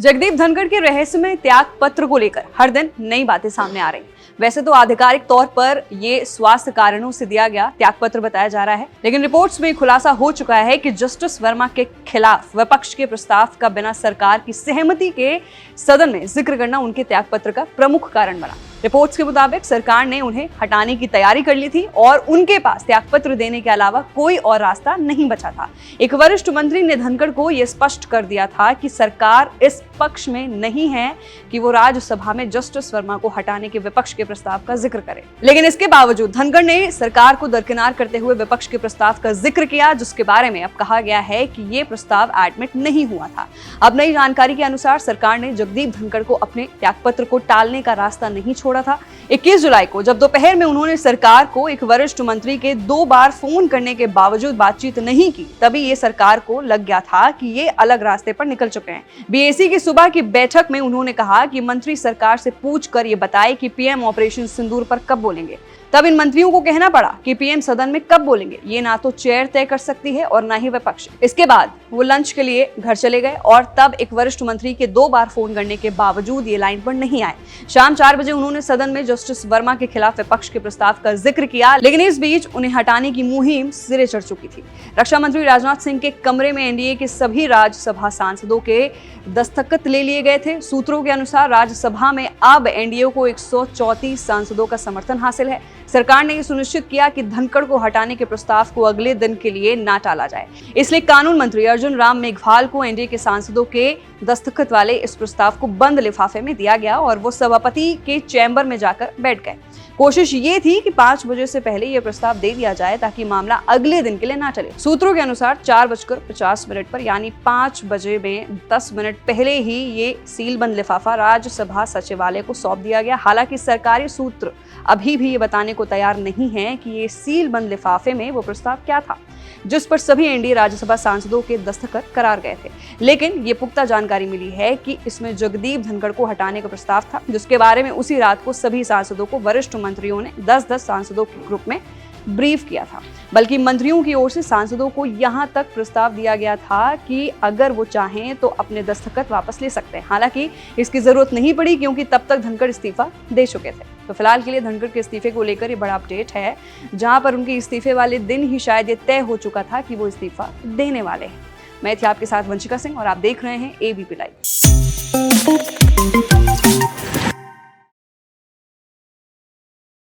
जगदीप धनखड़ के रहस्यमय त्याग पत्र को लेकर हर दिन नई बातें सामने आ रही। वैसे तो आधिकारिक तौर पर ये स्वास्थ्य कारणों से दिया गया त्याग पत्र बताया जा रहा है, लेकिन रिपोर्ट्स में खुलासा हो चुका है कि जस्टिस वर्मा के खिलाफ विपक्ष के प्रस्ताव का बिना सरकार की सहमति के सदन में जिक्र करना उनके त्याग पत्र का प्रमुख कारण बना। रिपोर्ट्स के मुताबिक सरकार ने उन्हें हटाने की तैयारी कर ली थी और उनके पास त्यागपत्र देने के अलावा कोई और रास्ता नहीं बचा था। एक वरिष्ठ मंत्री ने धनखड़ को यह स्पष्ट कर दिया था कि सरकार इस पक्ष में नहीं है कि वो राज्यसभा में जस्टिस वर्मा को हटाने के विपक्ष के प्रस्ताव का जिक्र करे। लेकिन इसके बावजूद धनखड़ ने सरकार को दरकिनार करते हुए विपक्ष के प्रस्ताव का जिक्र किया, जिसके बारे में अब कहा गया है कि ये प्रस्ताव एडमिट नहीं हुआ था। अब नई जानकारी के अनुसार सरकार ने जगदीप धनखड़ को अपने त्यागपत्र को टालने का रास्ता नहीं छोड़ा था। 21 जुलाई को जब दोपहर में उन्होंने सरकार को एक वरिष्ठ मंत्री के 2 बार फोन करने के बावजूद बातचीत नहीं की, तभी ये सरकार को लग गया था कि ये अलग रास्ते पर निकल चुके हैं। बीएसी की सुबह की बैठक में उन्होंने कहा कि मंत्री सरकार से पूछकर ये बताए कि पीएम ऑपरेशन सिंदूर पर कब बोलेंगे। तब इन मंत्रियों को कहना पड़ा कि पीएम सदन में कब बोलेंगे ये ना तो चेयर तय कर सकती है और ना ही विपक्ष। इसके बाद वो लंच के लिए घर चले गए और तब एक वरिष्ठ मंत्री के 2 बार फोन करने के बावजूद ये लाइन पर नहीं आए। शाम 4 बजे उन्होंने सदन में जस्टिस वर्मा के खिलाफ विपक्ष के प्रस्ताव का जिक्र किया, लेकिन इस बीच उन्हें हटाने की मुहिम सिरे चढ़ चुकी थी। रक्षा मंत्री राजनाथ सिंह के कमरे में एनडीए के सभी राज्यसभा सांसदों के दस्तखत ले लिए गए थे। सूत्रों के अनुसार राज्यसभा में अब एनडीए को 134 सांसदों का समर्थन हासिल है। सरकार ने यह सुनिश्चित किया कि धनखड़ को हटाने के प्रस्ताव को अगले दिन के लिए ना टाला जाए। इसलिए कानून मंत्री अर्जुन राम मेघवाल को एनडीए के सांसदों के दस्तखत वाले इस प्रस्ताव को बंद लिफाफे में दिया गया और वो सभापति के चैम्बर में जाकर बैठ गए। कोशिश ये थी कि 5 बजे से पहले यह प्रस्ताव दे दिया जाए ताकि मामला अगले दिन के लिए ना चले। सूत्रों के अनुसार 4:50 पर यानी 5 बजे में 10 मिनट पहले ही ये सीलबंद लिफाफा राज्यसभा सचिवालय को सौंप दिया गया। हालांकि सरकारी सूत्र अभी भी ये बताने को तैयार नहीं है कि ये सीलबंद लिफाफे में वो प्रस्ताव क्या था जिस पर सभी एनडीए राज्यसभा सांसदों के दस्तखत करार गए थे। लेकिन ये पुख्ता जानकारी मिली है कि इसमें जगदीप धनखड़ को हटाने का प्रस्ताव था, जिसके बारे में उसी रात को सभी सांसदों को वरिष्ठ मंत्रियों ने 10-10 सांसदों के ग्रुप में ब्रीफ किया था। बल्कि मंत्रियों की ओर से सांसदों को यहां तक प्रस्ताव दिया गया था कि अगर वो चाहें तो अपने दस्तखत वापस ले सकते हैं। हालांकि इसकी जरूरत नहीं पड़ी क्योंकि तब तक धनखड़ इस्तीफा दे चुके थे। तो फिलहाल के लिए धनखड़ के इस्तीफे को लेकर ये बड़ा अपडेट है, जहां पर उनके इस्तीफे वाले दिन ही शायद ये तय हो चुका था कि वो इस्तीफा देने वाले हैं। मैं थी आपके साथ वंशिका सिंह और आप देख रहे हैं एबीपी लाइव।